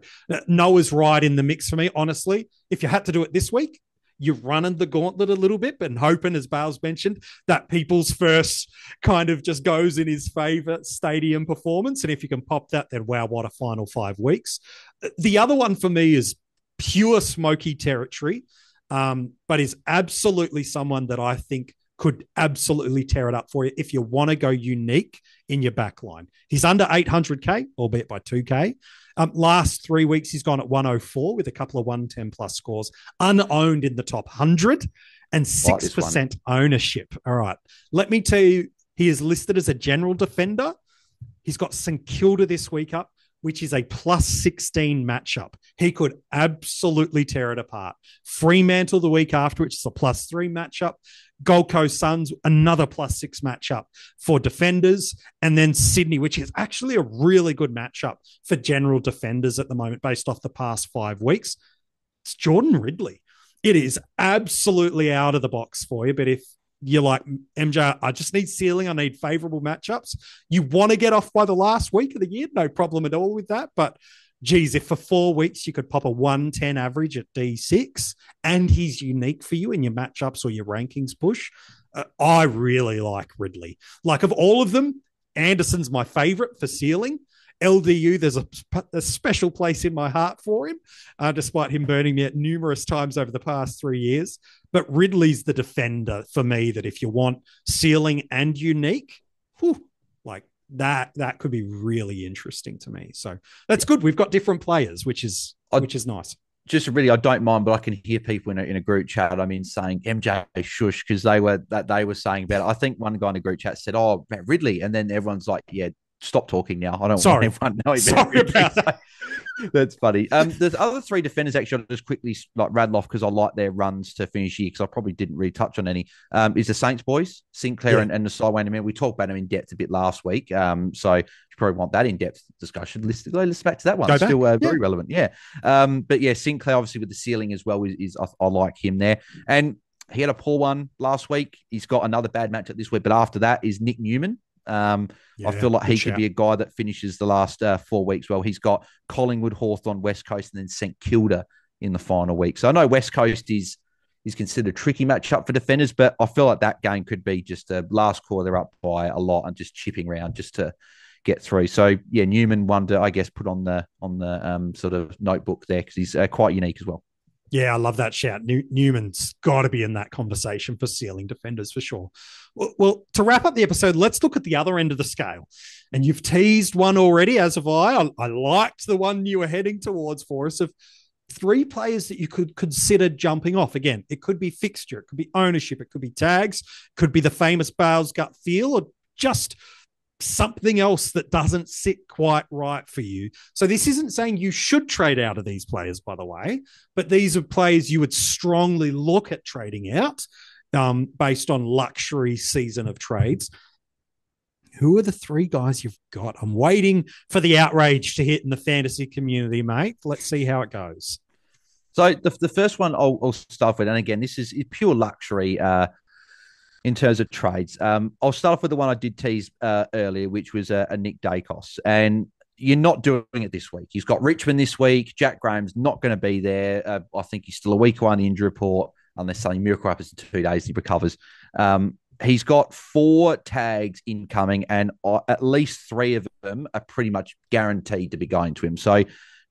Speaker 1: Noah's right in the mix for me, honestly. If you had to do it this week, you're running the gauntlet a little bit, but hoping, as Bales mentioned, that People's First kind of just goes in his favour stadium performance. And if you can pop that, then wow, what a final 5 weeks. The other one for me is pure smoky territory, but is absolutely someone that I think could absolutely tear it up for you if you want to go unique in your back line. He's under 800K, albeit by 2K. Last 3 weeks, he's gone at 104 with a couple of 110 plus scores, unowned in the top 100 and 6% ownership. All right. Let me tell you, he is listed as a general defender. He's got St Kilda this week up, which is a plus 16 matchup. He could absolutely tear it apart. Fremantle the week after, which is a plus 3 matchup. Gold Coast Suns, another plus 6 matchup for defenders. And then Sydney, which is actually a really good matchup for general defenders at the moment based off the past 5 weeks. It's Jordan Ridley. It is absolutely out of the box for you. But if you're like, MJ, I just need ceiling, I need favourable matchups. You want to get off by the last week of the year, no problem at all with that. But geez, if for 4 weeks you could pop a 110 average at D6 and he's unique for you in your matchups or your rankings push, I really like Ridley. Like of all of them, Anderson's my favourite for ceiling. LDU, there's a special place in my heart for him, despite him burning me at numerous times over the past 3 years. But Ridley's the defender for me that if you want ceiling and unique, like that could be really interesting to me. So that's good. We've got different players, which is nice.
Speaker 2: Just really, I don't mind, but I can hear people in a group chat, saying MJ shush, because they were saying about it. I think one guy in the group chat said, oh, Ridley. And then everyone's like, yeah, stop talking now. I don't want everyone knowing. Sorry about that. That's funny. There's other 3 defenders actually I'll just quickly rattle off because I like their runs to finish here because I probably didn't really touch on any. Is the Saints boys, Sinclair and the Sidewinder. We talked about them in depth a bit last week. So you probably want that in-depth discussion. Let's back to that one. It's still very relevant. Yeah. But yeah, Sinclair obviously with the ceiling as well is I like him there. And he had a poor one last week. He's got another bad matchup this week, but after that is Nick Newman. I feel like he could be a guy that finishes the last 4 weeks well. He's got Collingwood, Hawthorn, West Coast, and then St Kilda in the final week. So I know West Coast is considered a tricky matchup for defenders, but I feel like that game could be just a last quarter. They're up by a lot and just chipping around just to get through. So yeah, Newman one to, I guess, put on the sort of notebook there because he's quite unique as well.
Speaker 1: Yeah, I love that shout. Newman's got to be in that conversation for ceiling defenders for sure. Well, to wrap up the episode, let's look at the other end of the scale. And you've teased one already, as have I. I liked the one you were heading towards for us of 3 players that you could consider jumping off. Again, it could be fixture, it could be ownership, it could be tags, could be the famous Bales gut feel, or just something else that doesn't sit quite right for you. So this isn't saying you should trade out of these players, by the way, but these are players you would strongly look at trading out based on luxury season of trades. Who are the three guys you've got? I'm waiting for the outrage to hit in the fantasy community, mate. Let's see how it goes.
Speaker 2: So the first one I'll start with, and again, this is pure luxury in terms of trades. I'll start off with the one I did tease earlier, which was a Nick Dacos. And you're not doing it this week. He's got Richmond this week. Jack Graham's not going to be there. I think he's still a week one injury report, unless something miracle happens in 2 days, he recovers. He's got 4 tags incoming, and at least 3 of them are pretty much guaranteed to be going to him. So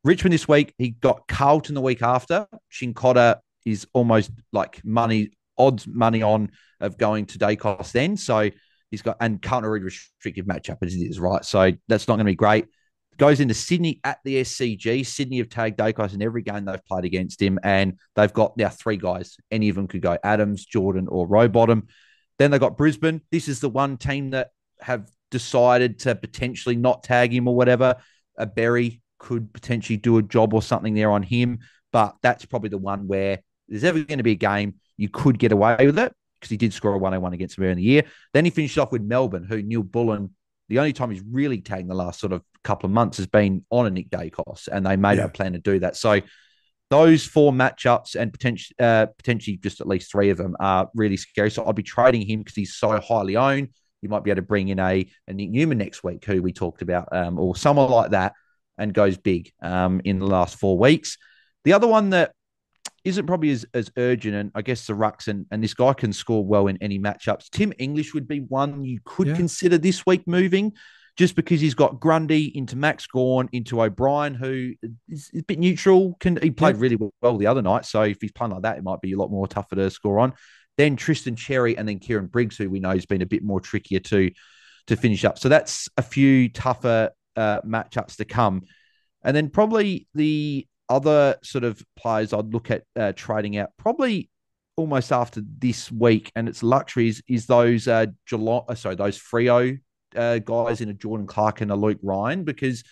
Speaker 2: Richmond this week, he got Carlton the week after. Shinkoda is almost like odds money on of going to Dacos then. So he's got, and Carlton already restrictive matchup as it is, right? So that's not going to be great. Goes into Sydney at the SCG. Sydney have tagged Dacos in every game they've played against him, and they've got now 3 guys. Any of them could go Adams, Jordan, or Rowbottom. Then they got Brisbane. This is the one team that have decided to potentially not tag him or whatever. A Berry could potentially do a job or something there on him, but that's probably the one where there's ever going to be a game you could get away with it, because he did score a 101 against them earlier in the year. Then he finished off with Melbourne, who Neil Bullen, the only time he's really tagged the last sort of couple of months has been on a Nick Dacos, and they made a plan to do that. So those 4 matchups and potentially just at least 3 of them are really scary. So I'll be trading him because he's so highly owned. You might be able to bring in a Nick Newman next week, who we talked about, or someone like that, and goes big in the last 4 weeks. The other one that isn't probably as urgent, and I guess the rucks, and this guy can score well in any matchups. Tim English would be one you could consider this week moving, just because he's got Grundy into Max Gawn into O'Brien, who is a bit neutral. He played really well the other night, so if he's playing like that, it might be a lot more tougher to score on. Then Tristan Cherry, and then Kieran Briggs, who we know has been a bit more trickier to finish up. So that's a few tougher matchups to come. And then probably the other sort of players I'd look at trading out probably almost after this week, and it's luxuries, is those those Freo guys in a Jordan Clark and a Luke Ryan, because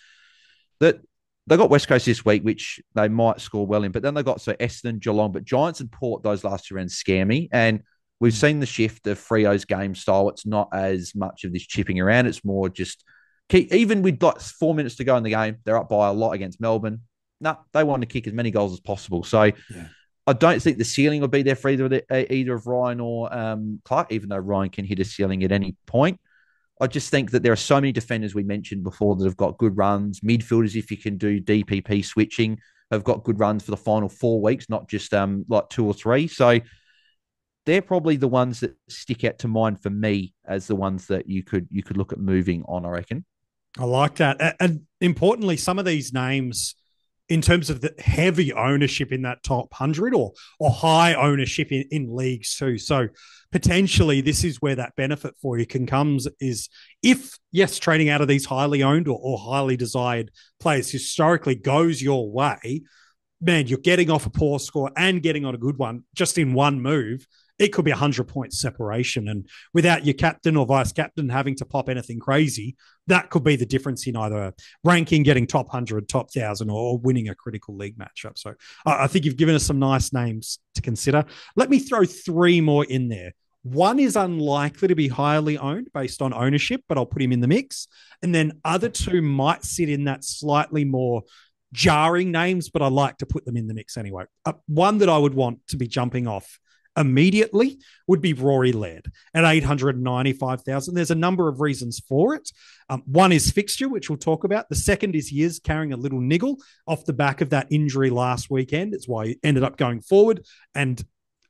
Speaker 2: that they got West Coast this week, which they might score well in, but then they got Essendon, Geelong, but Giants and Port, those last 2 rounds scare me. And we've seen the shift of Freo's game style. It's not as much of this chipping around. It's more just even with like 4 minutes to go in the game, they're up by a lot against Melbourne. They want to kick as many goals as possible. So I don't think the ceiling will be there for either of Ryan or Clark, even though Ryan can hit a ceiling at any point. I just think that there are so many defenders we mentioned before that have got good runs. Midfielders, if you can do DPP switching, have got good runs for the final 4 weeks, not just like 2 or 3. So they're probably the ones that stick out to mind for me as the ones that you could look at moving on, I reckon.
Speaker 1: I like that. And importantly, some of these names, in terms of the heavy ownership in that top 100 or high ownership in leagues too. So potentially this is where that benefit for you can come, is if, yes, trading out of these highly owned or highly desired players historically goes your way, man, you're getting off a poor score and getting on a good one just in one move. It could be 100-point separation. And without your captain or vice captain having to pop anything crazy, that could be the difference in either ranking, getting top 100, top 1,000, or winning a critical league matchup. So I think you've given us some nice names to consider. Let me throw 3 more in there. One is unlikely to be highly owned based on ownership, but I'll put him in the mix. And then other 2 might sit in that slightly more jarring names, but I like to put them in the mix anyway. One that I would want to be jumping off immediately would be Rory Laird at 895,000. There's a number of reasons for it. One is fixture, which we'll talk about. The second is he is carrying a little niggle off the back of that injury last weekend. It's why he ended up going forward. And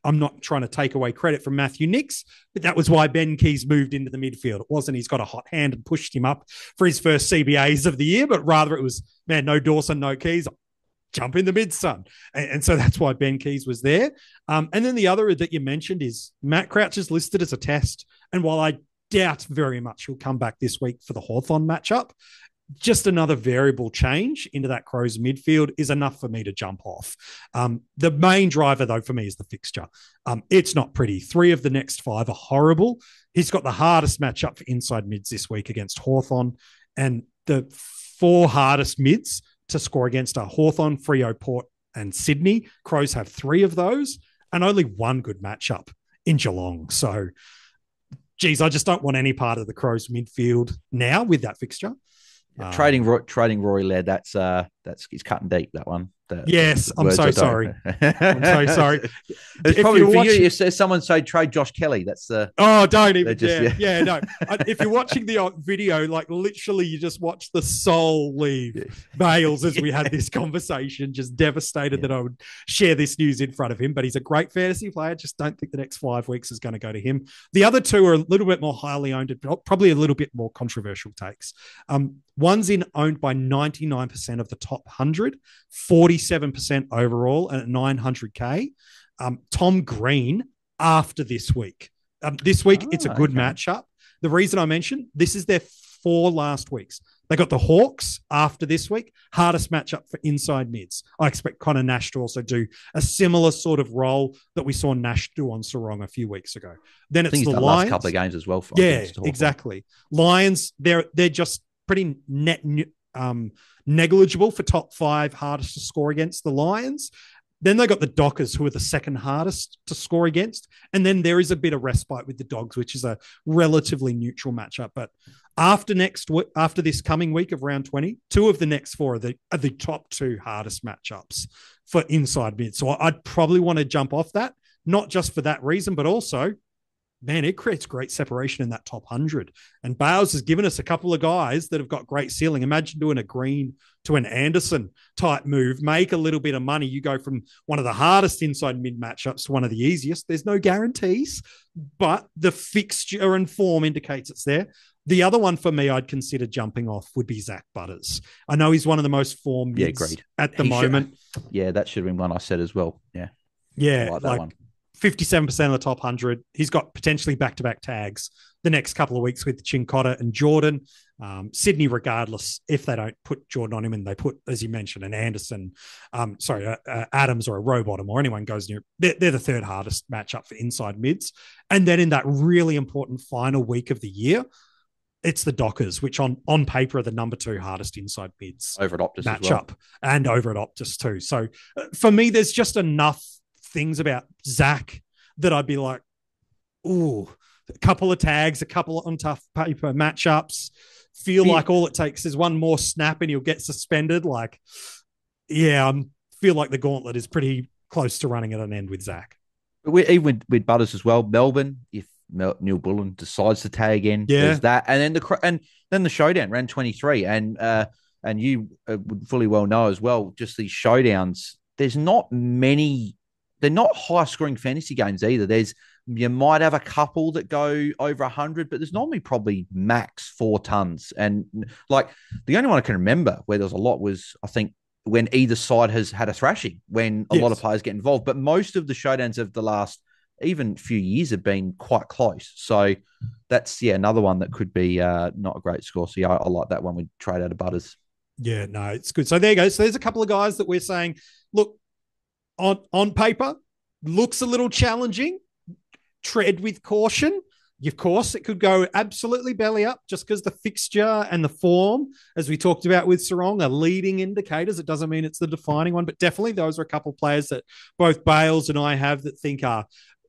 Speaker 1: I'm not trying to take away credit from Matthew Nicks, but that was why Ben Keys moved into the midfield. It wasn't he's got a hot hand and pushed him up for his first CBAs of the year, but rather it was, man, no Dawson, no Keys, jump in the mid, son. And so that's why Ben Keys was there. And then the other that you mentioned is Matt Crouch is listed as a test. And while I doubt very much he'll come back this week for the Hawthorn matchup, just another variable change into that Crows midfield is enough for me to jump off. The main driver, though, for me is the fixture. It's not pretty. 3 of the next 5 are horrible. He's got the hardest matchup for inside mids this week against Hawthorn, and the 4 hardest mids to score against are Hawthorn, Freo, Port, and Sydney. Crows have 3 of those, and only 1 good matchup in Geelong. So geez, I just don't want any part of the Crows midfield now with that fixture.
Speaker 2: Trading Rory Laird, that's it's cutting deep, that one.
Speaker 1: Yes, I'm so sorry. I'm so sorry.
Speaker 2: It's probably for you. If someone say trade Josh Kelly, that's the.
Speaker 1: Oh, don't even. No. If you're watching the video, like literally, you just watch the soul leave Bales as we had this conversation. Just devastated that I would share this news in front of him. But he's a great fantasy player. Just don't think the next 5 weeks is going to go to him. The other two are a little bit more highly owned, probably a little bit more controversial takes. One's owned by 99% of the top 100, 47% overall, and at 900K. Tom Green after this week. This week, it's a good matchup. The reason I mentioned, this is their 4 last weeks. They got the Hawks after this week. Hardest matchup for inside mids. I expect Connor Nash to also do a similar sort of role that we saw Nash do on Serong a few weeks ago. Then it's the Lions.
Speaker 2: Last couple of games as well.
Speaker 1: Exactly. Lions, they're just pretty negligible for top 5 hardest to score against the Lions. Then they got the Dockers, who are the second hardest to score against. And then there is a bit of respite with the Dogs, which is a relatively neutral matchup. But after this coming week of round 20, 2 of the next 4 are the top 2 hardest matchups for inside mid. So I'd probably want to jump off that, not just for that reason, but also, man, it creates great separation in that top 100. And Bales has given us a couple of guys that have got great ceiling. Imagine doing a Green to an Anderson type move, make a little bit of money. You go from one of the hardest inside mid matchups to one of the easiest. There's no guarantees, but the fixture and form indicates it's there. The other one for me I'd consider jumping off would be Zach Butters. I know he's one of the most formed mids at the moment.
Speaker 2: That should have been one I said as well.
Speaker 1: Yeah,
Speaker 2: I like that one.
Speaker 1: 57% of the top 100. He's got potentially back-to-back tags the next couple of weeks with Chincotta and Jordan. Sydney, regardless, if they don't put Jordan on him and they put, as you mentioned, an Anderson, Adams or a Rowbottom or anyone goes near, they're the third hardest matchup for inside mids. And then in that really important final week of the year, it's the Dockers, which on paper are the number 2 hardest inside mids
Speaker 2: over at Optus
Speaker 1: matchup,
Speaker 2: as well.
Speaker 1: And over at Optus too. So for me, there's just enough things about Zach that I'd be like, ooh, a couple of tags, a couple on tough paper matchups. Like all it takes is one more snap and he'll get suspended. Feel like the gauntlet is pretty close to running at an end with Zach.
Speaker 2: Even with Butters as well, Melbourne, if Neil Bullen decides to tag in, there's that. And then the showdown, round 23. And you would fully well know as well, just these showdowns, there's not many. They're not high-scoring fantasy games either. You might have a couple that go over 100, but there's normally probably max 4 tons. And like the only one I can remember where there was a lot was, I think, when either side has had a thrashing, when a lot of players get involved. But most of the showdowns of the last even few years have been quite close. So that's, another one that could be not a great score. So, I like that one. We trade out of Butters.
Speaker 1: Yeah, no, it's good. So there you go. So there's a couple of guys that we're saying, look, on paper, looks a little challenging. Tread with caution. Of course, it could go absolutely belly up just because the fixture and the form, as we talked about with Serong, are leading indicators. It doesn't mean it's the defining one, but definitely those are a couple of players that both Bales and I have that think are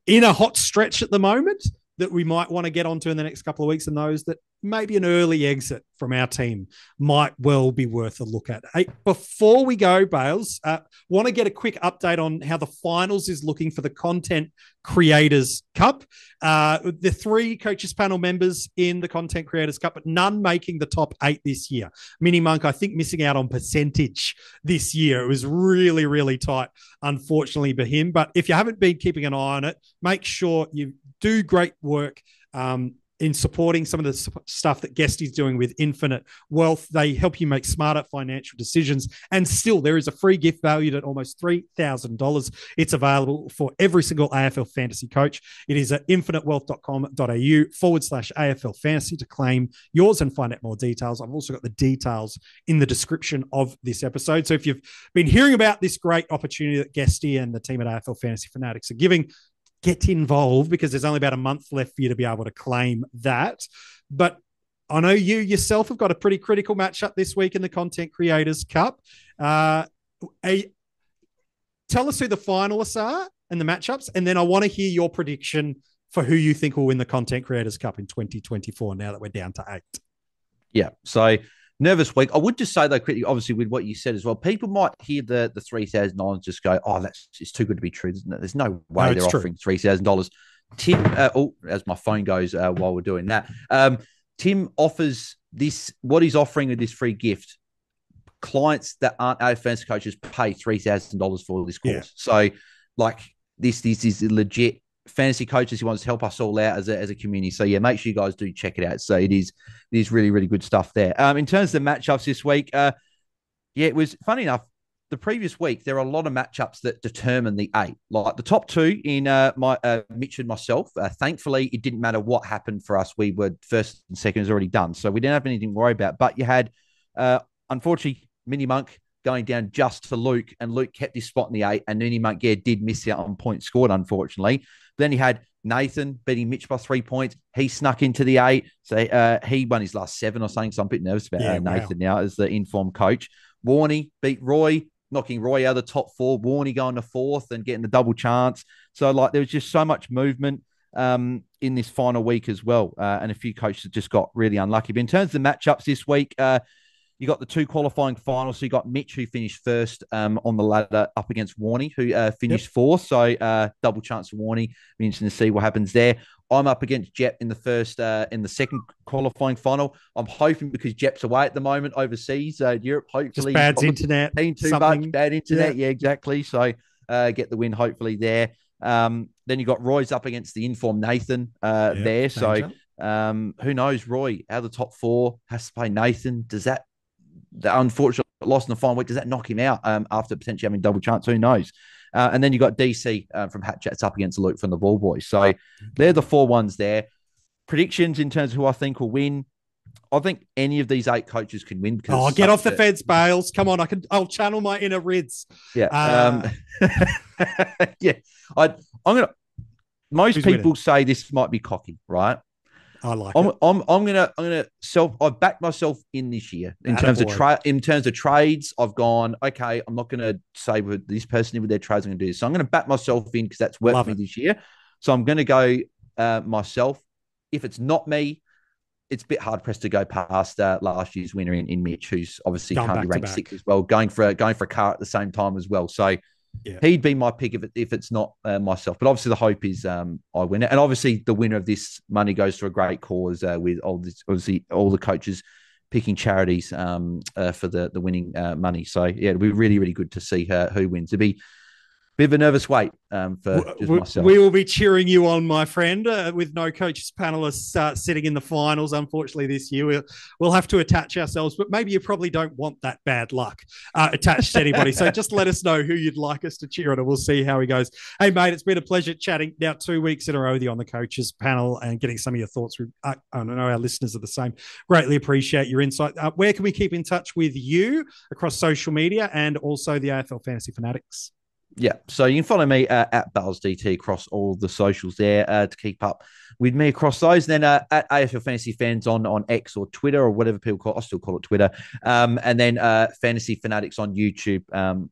Speaker 1: in a hot stretch at the moment that we might want to get onto in the next couple of weeks, and those that maybe an early exit from our team might well be worth a look at. Hey, before we go, Bales, want to get a quick update on how the finals is looking for the Content Creators Cup. The 3 coaches panel members in the Content Creators Cup, but none making the top 8 this year. Mini Monk, I think, missing out on percentage this year. It was really, really tight, unfortunately, for him. But if you haven't been keeping an eye on it, make sure you do great work in supporting some of the stuff that Guesty's doing with Infinite Wealth. They help you make smarter financial decisions. And still, there is a free gift valued at almost $3,000. It's available for every single AFL fantasy coach. It is at infinitewealth.com.au/AFL fantasy to claim yours and find out more details. I've also got the details in the description of this episode. So if you've been hearing about this great opportunity that Guesty and the team at AFL Fantasy Fanatics are giving, get involved, because there's only about a month left for you to be able to claim that. But I know you yourself have got a pretty critical matchup this week in the Content Creators Cup. Tell us who the finalists are and the matchups, and then I want to hear your prediction for who you think will win the Content Creators Cup in 2024 now that we're down to 8.
Speaker 2: Yeah. So nervous week. I would just say though, quickly, obviously with what you said as well, people might hear the $3,000 and just go, "Oh, it's too good to be true, isn't it?" There's no way they're offering $3,000. Tim, as my phone goes while we're doing that, Tim offers this. What he's offering with this free gift, clients that aren't AFL fantasy coaches pay $3,000 for this course. Yeah. So, like this is legit. Fantasy coaches, he wants to help us all out as a community. So yeah, make sure you guys do check it out. So it is really, really good stuff there. In terms of the matchups this week, it was funny enough. The previous week, there are a lot of matchups that determine the 8. Like the top 2 in Mitch and myself. Thankfully, it didn't matter what happened for us. We were first and second is already done. So we didn't have anything to worry about. But you had, unfortunately, Mini Monk going down just to Luke, and Luke kept his spot in the 8, and Mini Monk, did miss out on points scored, unfortunately. Then he had Nathan beating Mitch by 3 points. He snuck into the 8. So he won his last 7 or something. So I'm a bit nervous about Nathan now as the informed coach. Warney beat Roy, knocking Roy out of the top 4. Warney going to 4th and getting the double chance. So there was just so much movement in this final week as well. And a few coaches just got really unlucky. But in terms of the matchups this week, you got the 2 qualifying finals. So you got Mitch, who finished first on the ladder, up against Warney, who finished 4th. So double chance for Warney. Be interesting to see what happens there. I'm up against Jep in the second qualifying final. I'm hoping because Jep's away at the moment overseas, Europe. Hopefully,
Speaker 1: just bad internet.
Speaker 2: Too much bad internet. Yeah, exactly. So get the win hopefully there. Then you got Roy's up against the informed Nathan there. So who knows? Roy out of the top 4 has to play Nathan. Does that? The unfortunate loss in the final week, does that knock him out after potentially having double chance? Who knows? And then you got DC from Hat Chats up against Luke from the Ball Boys. So they're the 4 ones there. Predictions in terms of who I think will win. I think any of these 8 coaches can win.
Speaker 1: Get off the fence, Bales. Come on, I'll channel my inner Rids.
Speaker 2: Yeah. Yeah. I'm gonna. Most people say this might be cocky, right?
Speaker 1: I like it.
Speaker 2: I'm gonna I've backed myself in this year in terms of trades. I've gone, okay, I'm not gonna say with this person with their trades, I'm gonna do this. So I'm gonna back myself in because that's worked for me this year. So I'm gonna go myself. If it's not me, it's a bit hard pressed to go past last year's winner in Mitch, who's obviously currently ranked 6th as well, going for a car at the same time as well. So he'd be my pick if it's not myself. But obviously the hope is I win it. And obviously the winner of this money goes to a great cause with all the coaches picking charities for the winning money. So, it'll be really, really good to see who wins. It'll be a bit of a nervous wait for just myself.
Speaker 1: We will be cheering you on, my friend, with no coaches panelists sitting in the finals, unfortunately, this year. We'll have to attach ourselves, but maybe you probably don't want that bad luck attached to anybody. So just let us know who you'd like us to cheer on, and we'll see how he goes. Hey, mate, it's been a pleasure chatting now 2 weeks in a row with you on the coaches panel and getting some of your thoughts. I know our listeners are the same. Greatly appreciate your insight. Where can we keep in touch with you across social media and also the AFL Fantasy Fanatics?
Speaker 2: Yeah, so you can follow me at BalesDT across all the socials there to keep up with me across those. And then at AFL Fantasy Fans on X or Twitter or whatever people call it. I still call it Twitter. And then Fantasy Fanatics on YouTube.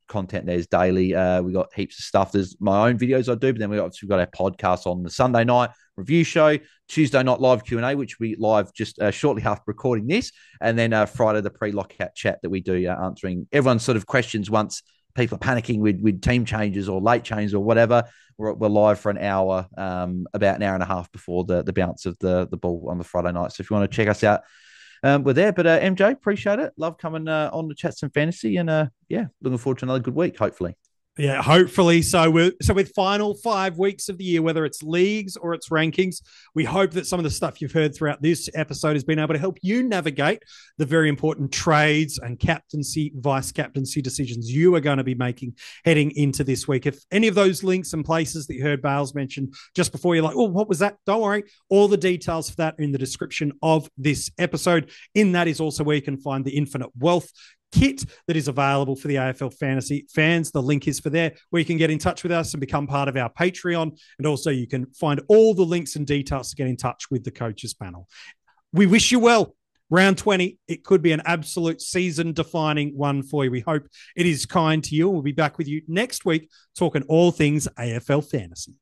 Speaker 2: Content there's daily. We got heaps of stuff. There's my own videos I do, but then we've got our podcast on the Sunday night review show, Tuesday night live Q&A, which we live just shortly after recording this, and then Friday the pre-lockout chat that we do answering everyone's sort of questions once people are panicking with team changes or late changes or whatever. We're live for an hour, about an hour and a half before the bounce of the ball on the Friday night. So if you want to check us out, we're there. But MJ, appreciate it. Love coming on to chat some fantasy, and looking forward to another good week, hopefully.
Speaker 1: Yeah, hopefully. So with final 5 weeks of the year, whether it's leagues or it's rankings, we hope that some of the stuff you've heard throughout this episode has been able to help you navigate the very important trades and captaincy, vice captaincy decisions you are going to be making heading into this week. If any of those links and places that you heard Bales mention just before, you're like, oh, what was that? Don't worry. All the details for that are in the description of this episode. In that is also where you can find the Infinite Wealth kit that is available for the AFL fantasy fans. The link is for there where you can get in touch with us and become part of our Patreon. And also you can find all the links and details to get in touch with the coaches panel. We wish you well. Round 20, it could be an absolute season-defining one for you. We hope it is kind to you. We'll be back with you next week talking all things AFL fantasy.